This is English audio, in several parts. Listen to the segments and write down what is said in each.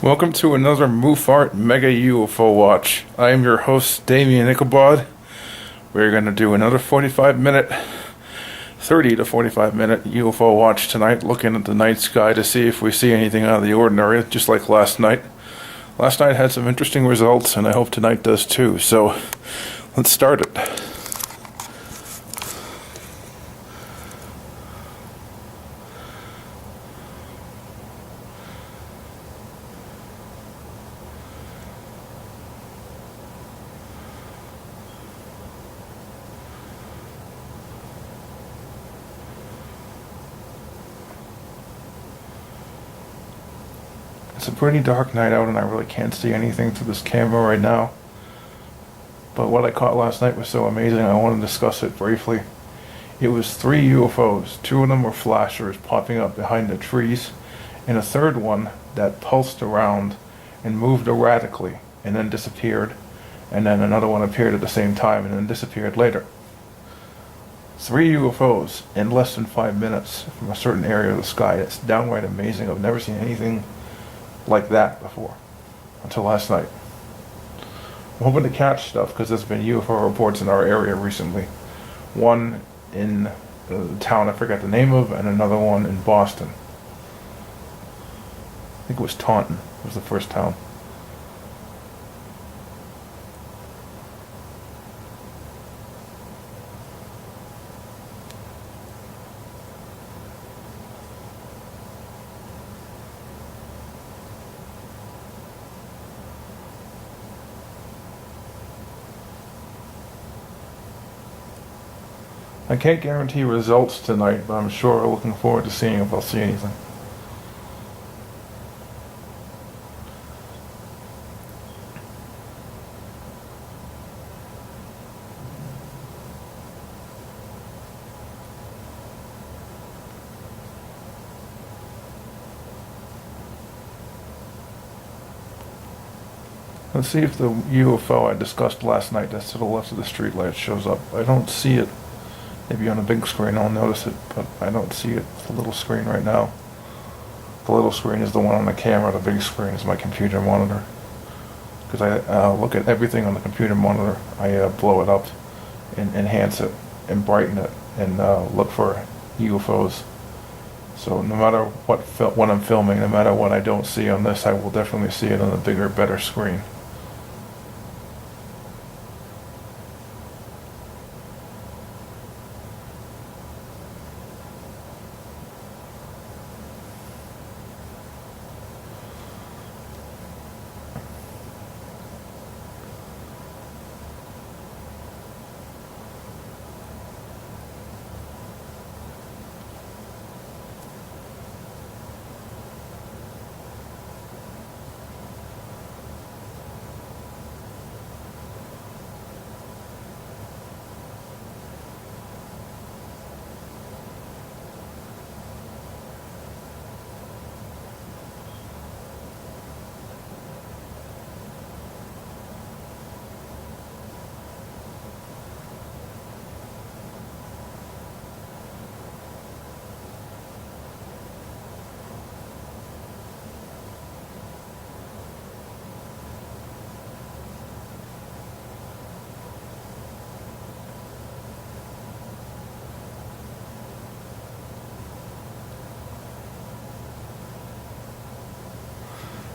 Welcome to another Muphart Mega UFO Watch. I am your host, Damien Ichabod. We're going to do another 30 to 45 minute UFO watch tonight, looking at the night sky to see if we see anything out of the ordinary, just like last night. Last night had some interesting results, and I hope tonight does too. So, let's start it. It's a pretty dark night out and I really can't see anything through this camera right now. But what I caught last night was so amazing I want to discuss it briefly. It was 3 UFOs. 2 of them were flashers popping up behind the trees, and a third one that pulsed around and moved erratically and then disappeared, and then another one appeared at the same time and then disappeared later. 3 UFOs in less than 5 minutes from a certain area of the sky. It's downright amazing. I've never seen anything like that before until last night. I'm hoping to catch stuff because there's been UFO reports in our area recently. One in the town I forgot the name of, and another one in Boston. I think it was Taunton was the first town. I can't guarantee results tonight, but I'm sure looking forward to seeing if I'll see anything. Let's see if the UFO I discussed last night that's to the left of the street light shows up. I don't see it. Maybe on a big screen I'll notice it, but I don't see it. It's the little screen right now. The little screen is the one on the camera. The big screen is my computer monitor. Because I look at everything on the computer monitor. I blow it up and enhance it and brighten it and look for UFOs. So no matter what I'm filming, no matter what I don't see on this, I will definitely see it on a bigger, better screen.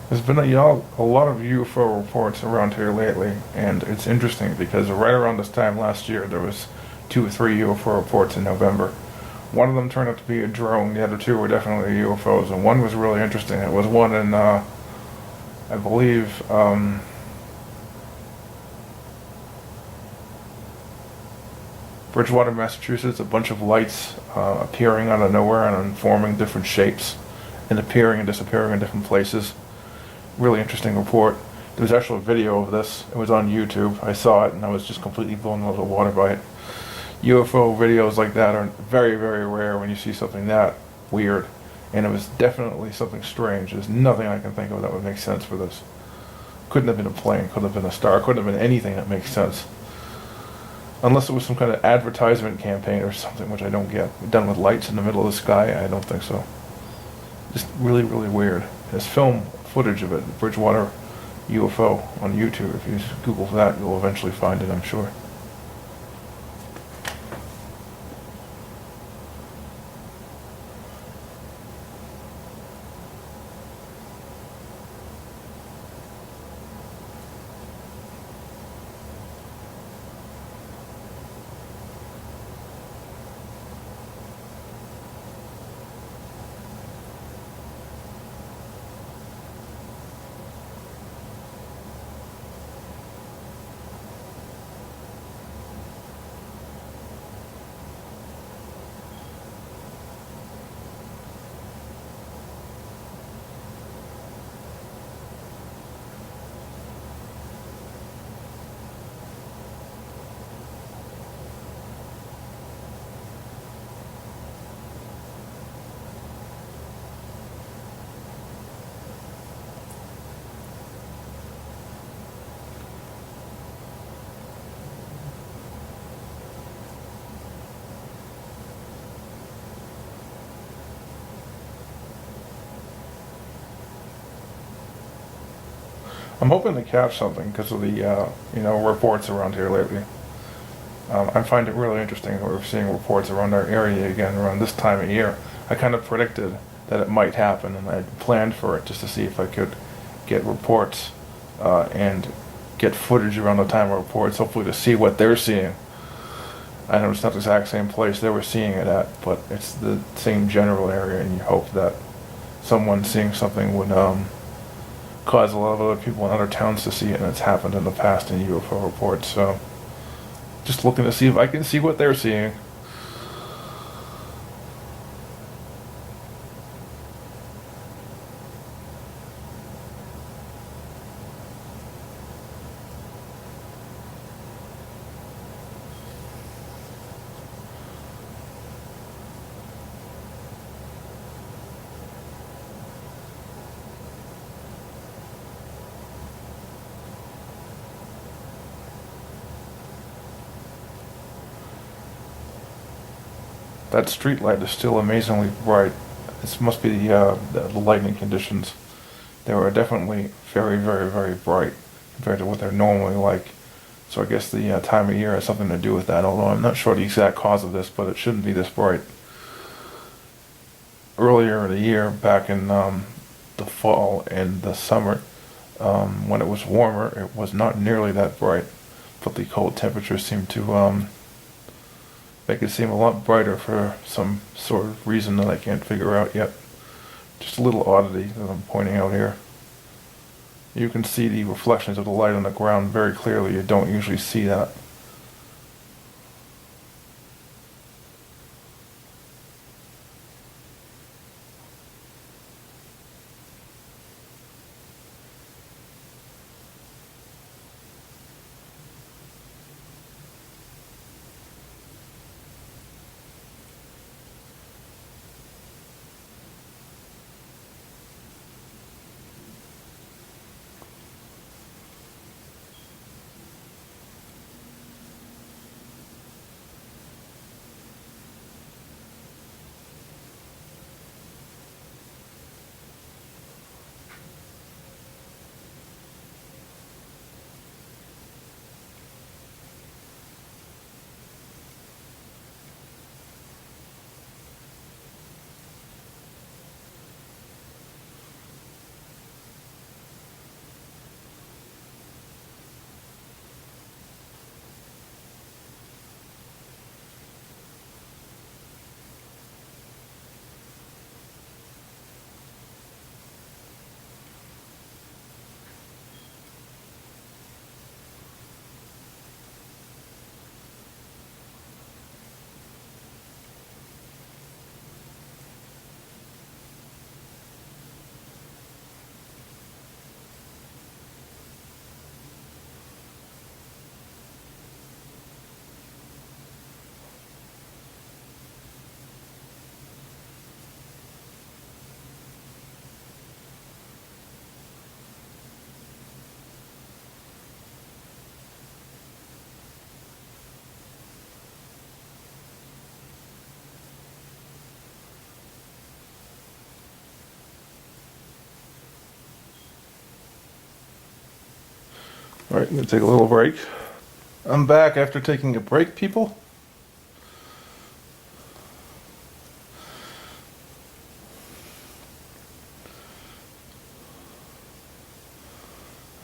There's been a lot of UFO reports around here lately, and it's interesting because right around this time last year there was 2 or 3 UFO reports in November. One of them turned out to be a drone, the other 2 were definitely UFOs, and one was really interesting. It was one in, I believe, Bridgewater, Massachusetts, a bunch of lights appearing out of nowhere and forming different shapes and appearing and disappearing in different places. Really interesting report. There was actually a video of this. It was on YouTube. I saw it and I was just completely blown out of the water by it. UFO videos like that are very, very rare when you see something that weird. And it was definitely something strange. There's nothing I can think of that would make sense for this. Couldn't have been a plane, couldn't have been a star, couldn't have been anything that makes sense. Unless it was some kind of advertisement campaign or something, which I don't get. Done with lights in the middle of the sky, I don't think so. Just really, really weird. This film footage of it, Bridgewater UFO on YouTube. If you Google that, you'll eventually find it, I'm sure. I'm hoping to catch something because of the reports around here lately. I find it really interesting that we're seeing reports around our area again around this time of year. I kind of predicted that it might happen, and I planned for it just to see if I could get reports and get footage around the time of reports, hopefully to see what they're seeing. I know it's not the exact same place they were seeing it at, but it's the same general area, and you hope that someone seeing something would cause a lot of other people in other towns to see it, and it's happened in the past in UFO reports. So just looking to see if I can see what they're seeing. That street light is still amazingly bright. This must be the lightning conditions. They were definitely very, very, very bright compared to what they're normally like. So I guess the time of year has something to do with that, although I'm not sure the exact cause of this, but it shouldn't be this bright. Earlier in the year, back in the fall and the summer, when it was warmer, it was not nearly that bright, but the cold temperatures seemed to make it seem a lot brighter for some sort of reason that I can't figure out yet. Just a little oddity that I'm pointing out here. You can see the reflections of the light on the ground very clearly. You don't usually see that. Alright, I'm going to take a little break. I'm back after taking a break, people.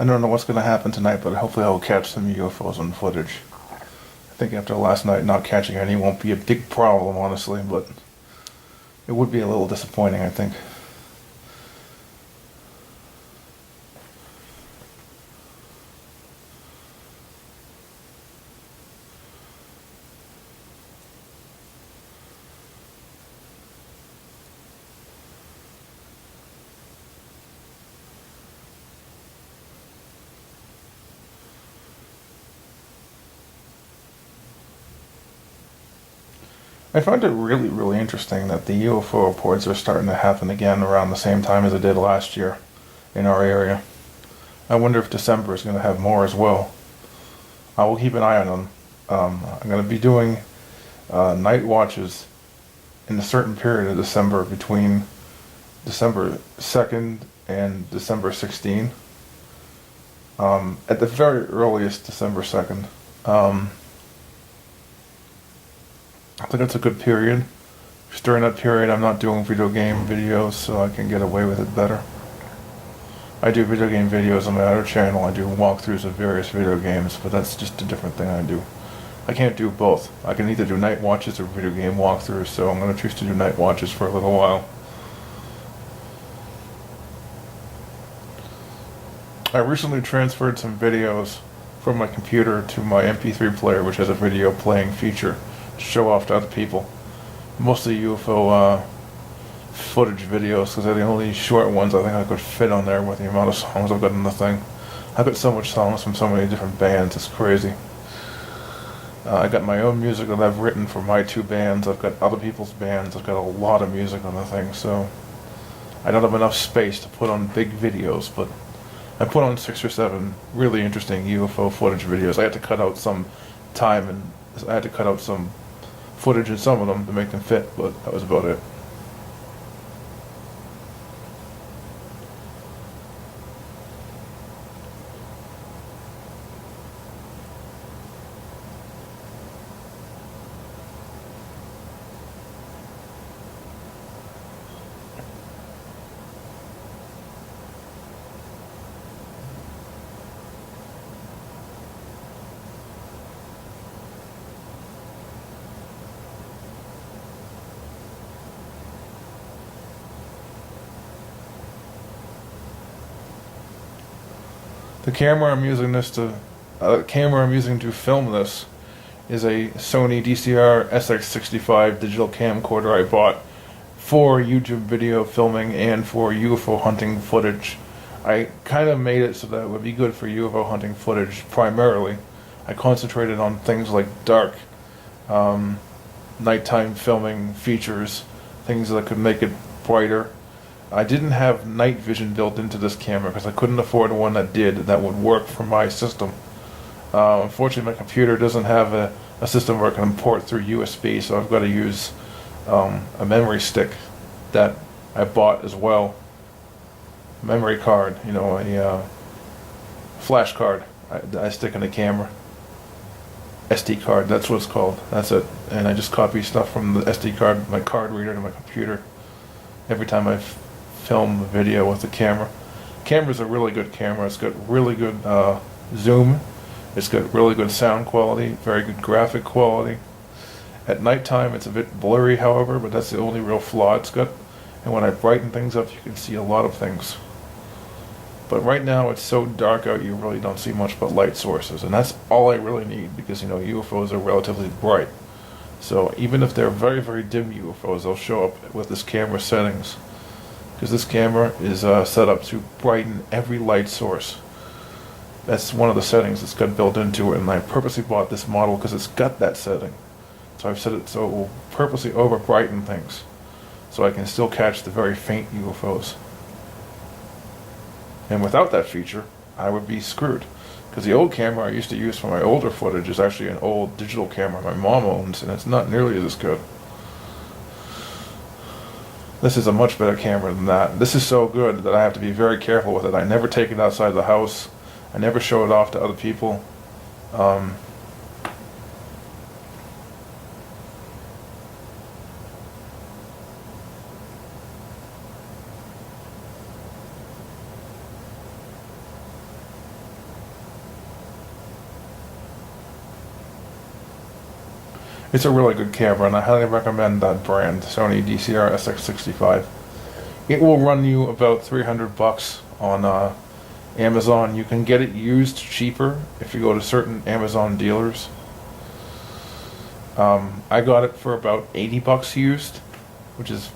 I don't know what's going to happen tonight, but hopefully I'll catch some UFOs on footage. I think after last night, not catching any won't be a big problem, honestly, but it would be a little disappointing, I think. I find it really, really interesting that the UFO reports are starting to happen again around the same time as it did last year in our area. I wonder if December is going to have more as well. I will keep an eye on them. I'm going to be doing night watches in a certain period of December between December 2nd and December 16th. At the very earliest, December 2nd. I think that's a good period. Just during that period, I'm not doing video game videos, so I can get away with it better. I do video game videos on my other channel. I do walkthroughs of various video games, but that's just a different thing I do. I can't do both. I can either do night watches or video game walkthroughs, so I'm going to choose to do night watches for a little while. I recently transferred some videos from my computer to my MP3 player, which has a video playing feature to show off to other people. Mostly UFO footage videos, because they're the only short ones I think I could fit on there with the amount of songs I've got in the thing. I've got so much songs from so many different bands, it's crazy. I got my own music that I've written for my two bands. I've got other people's bands. I've got a lot of music on the thing, so I don't have enough space to put on big videos, but I put on 6 or 7 really interesting UFO footage videos. I had to cut out some time, and I had to cut out some footage in some of them to make them fit, but that was about it. The camera I'm using to film this is a Sony DCR SX65 digital camcorder I bought for YouTube video filming and for UFO hunting footage. I kind of made it so that it would be good for UFO hunting footage primarily. I concentrated on things like dark, nighttime filming features, things that could make it brighter. I didn't have night vision built into this camera because I couldn't afford one that did, that would work for my system. Unfortunately, my computer doesn't have a system where I can import through USB, so I've got to use a memory stick that I bought as well. Memory card, you know, a flash card I stick in the camera. SD card, that's what it's called. That's it. And I just copy stuff from the SD card, my card reader, to my computer every time I film a video with the camera. Camera's a really good camera. It's got really good zoom. It's got really good sound quality, very good graphic quality. At nighttime it's a bit blurry, however, but that's the only real flaw it's got. And when I brighten things up, you can see a lot of things. But right now it's so dark out, you really don't see much but light sources, and that's all I really need, because, you know, UFOs are relatively bright. So even if they're very, very dim UFOs, they'll show up with this camera settings, because this camera is set up to brighten every light source. That's one of the settings that's got built into it, and I purposely bought this model because it's got that setting. So I've set it so it will purposely over brighten things, so I can still catch the very faint UFOs. And without that feature, I would be screwed, because the old camera I used to use for my older footage is actually an old digital camera my mom owns, and it's not nearly as good. This is a much better camera than that. This is so good that I have to be very careful with it. I never take it outside the house. I never show it off to other people. Um, It's a really good camera, and I highly recommend that brand, Sony DCR SX65. It will run you about $300 on Amazon. You can get it used cheaper if you go to certain Amazon dealers. I got it for about $80 used, which is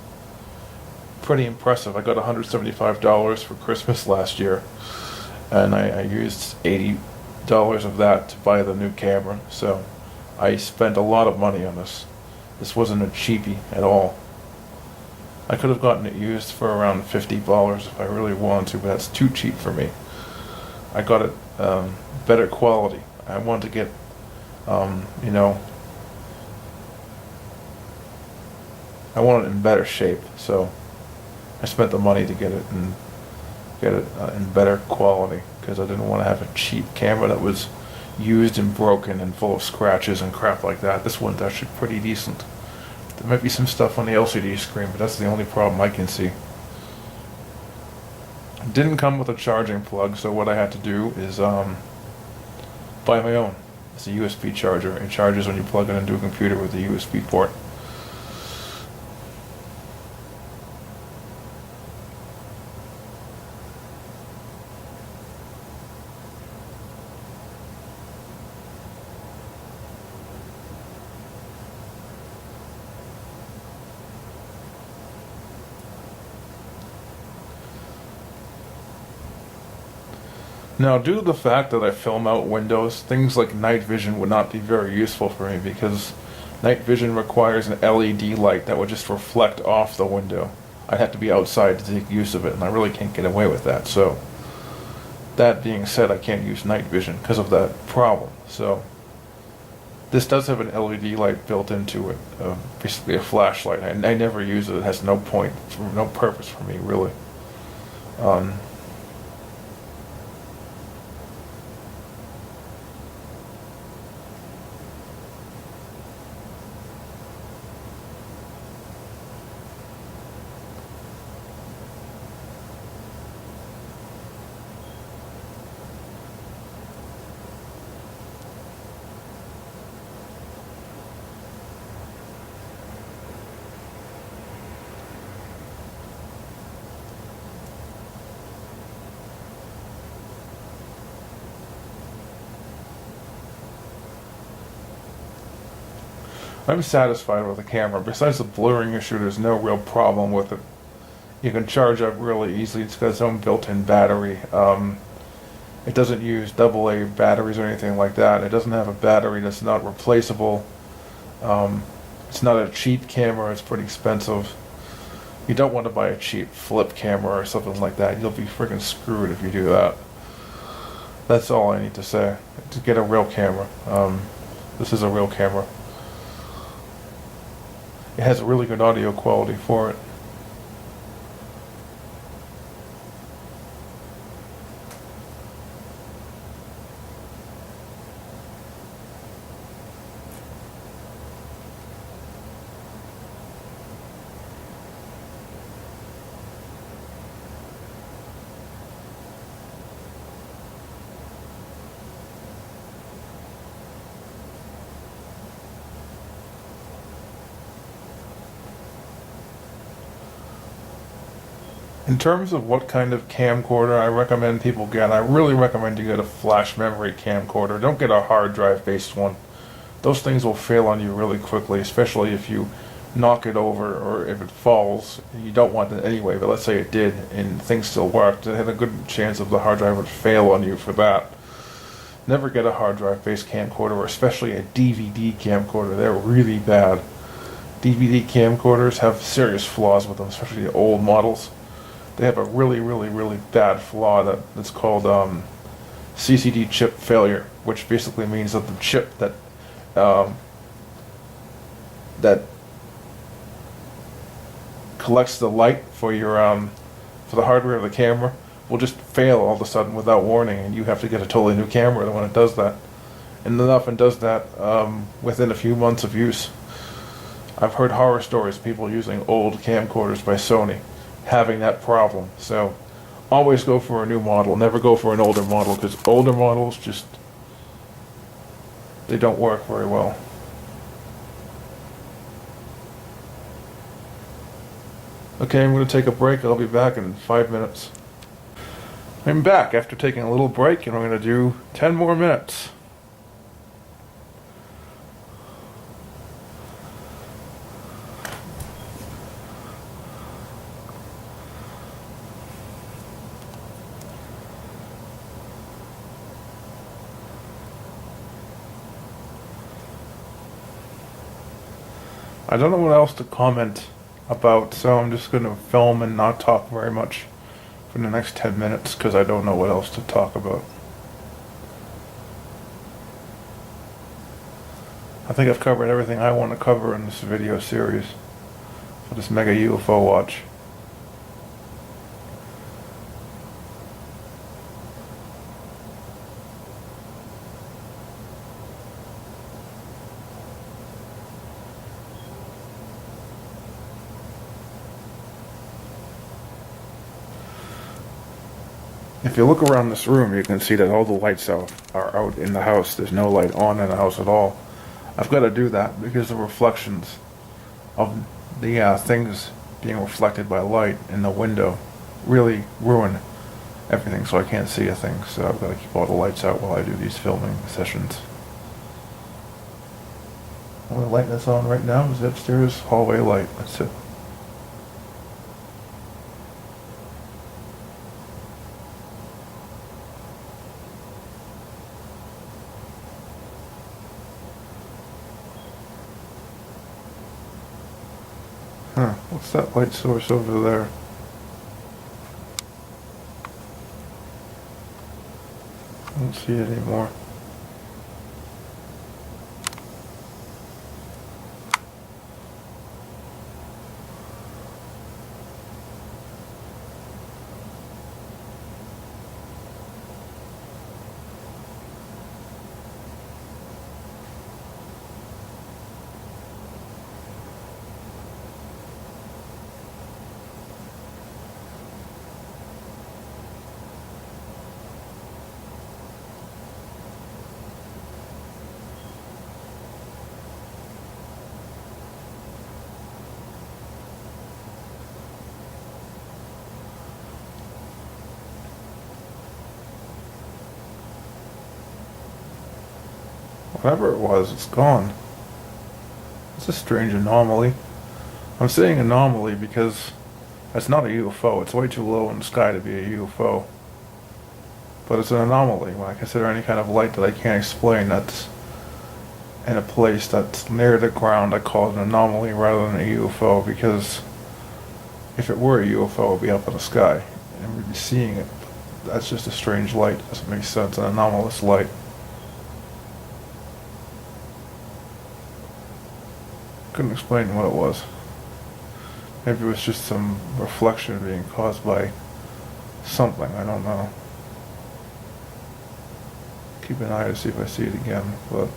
pretty impressive. I got $175 for Christmas last year, and I used $80 of that to buy the new camera. So I spent a lot of money on this. This wasn't a cheapie at all. I could have gotten it used for around $50 if I really wanted to, but that's too cheap for me. I got it better quality. I wanted to get, you know, I want it in better shape, so I spent the money to get it in better quality, because I didn't want to have a cheap camera that was used and broken and full of scratches and crap like that. This one's actually pretty decent. There might be some stuff on the LCD screen, but that's the only problem I can see. It didn't come with a charging plug, so what I had to do is buy my own. It's a USB charger. It charges when you plug it into a computer with a USB port. Now, due to the fact that I film out windows, things like night vision would not be very useful for me, because night vision requires an LED light that would just reflect off the window. I'd have to be outside to take use of it, and I really can't get away with that. So, that being said, I can't use night vision because of that problem. So, this does have an LED light built into it, basically a flashlight. I never use it. It has no point, no purpose for me, really. I'm satisfied with the camera. Besides the blurring issue, there's no real problem with it. You can charge up really easily. It's got its own built-in battery. It doesn't use AA batteries or anything like that. It doesn't have a battery that's not replaceable. It's not a cheap camera. It's pretty expensive. You don't want to buy a cheap flip camera or something like that. You'll be freaking screwed if you do that. That's all I need to say. To get a real camera. This is a real camera. It has a really good audio quality for it. In terms of what kind of camcorder I recommend people get, I really recommend you get a flash memory camcorder. Don't get a hard drive based one. Those things will fail on you really quickly, especially if you knock it over or if it falls. You don't want it anyway, but let's say it did and things still worked. It had a good chance of the hard drive would fail on you for that. Never get a hard drive based camcorder, or especially a DVD camcorder. They're really bad. DVD camcorders have serious flaws with them, especially the old models. They have a really bad flaw that's called CCD chip failure, which basically means that the chip that that collects the light for your for the hardware of the camera will just fail all of a sudden without warning, and you have to get a totally new camera when it does that. And it often does that within a few months of use. I've heard horror stories of people using old camcorders by Sony having that problem. So always go for a new model. Never go for an older model, because older models just, they don't work very well. Okay, I'm going to take a break. I'll be back in 5 minutes. I'm back after taking a little break, and I'm going to do 10 more minutes. I don't know what else to comment about, so I'm just going to film and not talk very much for the next 10 minutes, because I don't know what else to talk about. I think I've covered everything I want to cover in this video series for this mega UFO watch. If you look around this room, you can see that all the lights are out in the house. There's no light on in the house at all. I've got to do that because the reflections of the things being reflected by light in the window really ruin everything, so I can't see a thing. So I've got to keep all the lights out while I do these filming sessions. The only light that's on right now is the upstairs hallway light. That's it. Huh, what's that light source over there? I don't see it anymore. Whatever it was, it's gone. It's a strange anomaly. I'm saying anomaly because it's not a UFO. It's way too low in the sky to be a UFO. But it's an anomaly. When I consider any kind of light that I can't explain that's in a place that's near the ground, I call it an anomaly rather than a UFO, because if it were a UFO, it would be up in the sky and we'd be seeing it. That's just a strange light. It doesn't make sense. An anomalous light. Couldn't explain what it was. Maybe it was just some reflection being caused by something, I don't know. Keep an eye to see if I see it again, but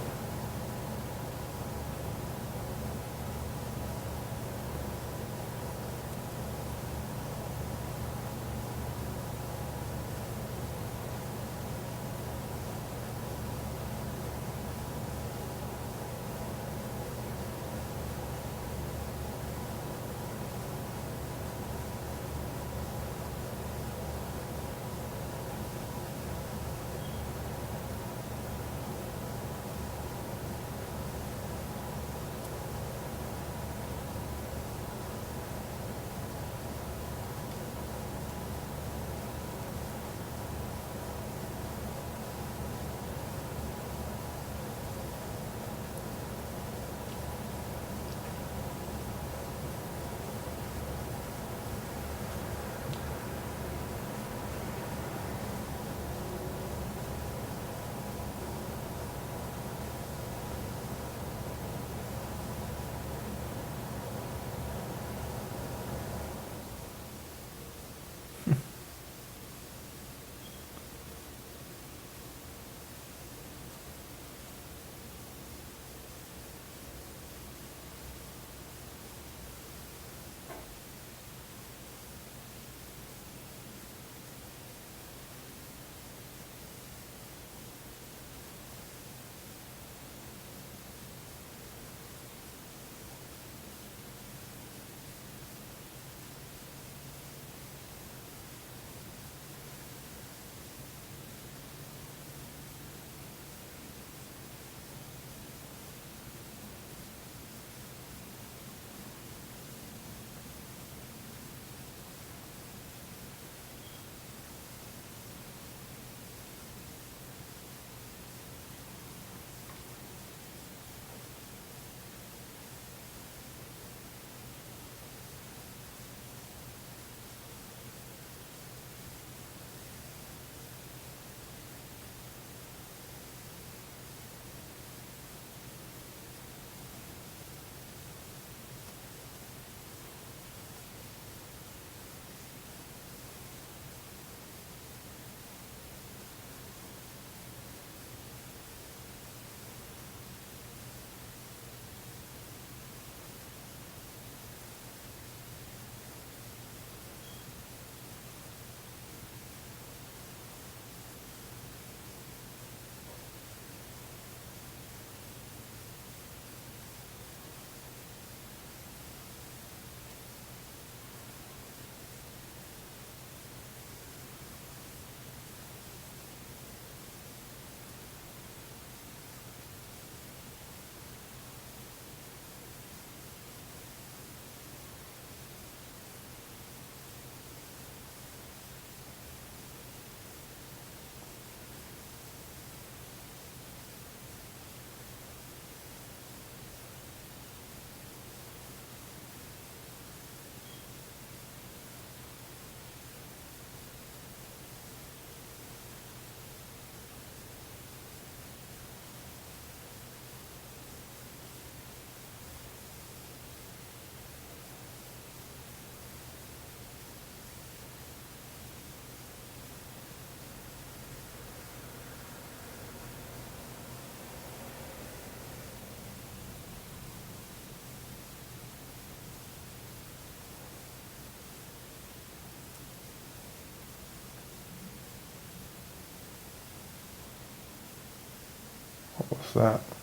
What's that?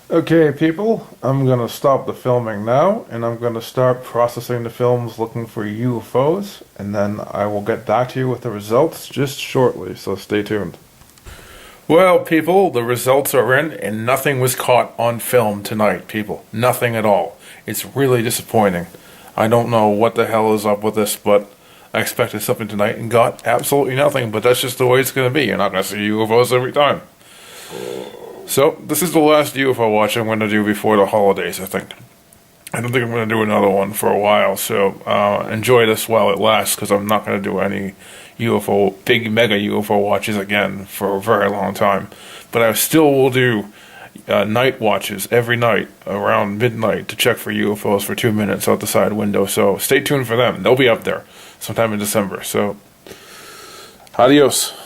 Okay, people, I'm going to stop the filming now, and I'm going to start processing the films looking for UFOs, and then I will get back to you with the results just shortly, so stay tuned. Well, people, the results are in, and nothing was caught on film tonight, people. Nothing at all. It's really disappointing. I don't know what the hell is up with this, but I expected something tonight and got absolutely nothing, but that's just the way it's going to be. You're not going to see UFOs every time. So, this is the last UFO watch I'm going to do before the holidays, I think. I don't think I'm going to do another one for a while, so enjoy this while it lasts, because I'm not going to do any big mega UFO watches again for a very long time. But I still will do night watches every night around midnight to check for UFOs for 2 minutes out the side window, so stay tuned for them. They'll be up there sometime in December, so adios.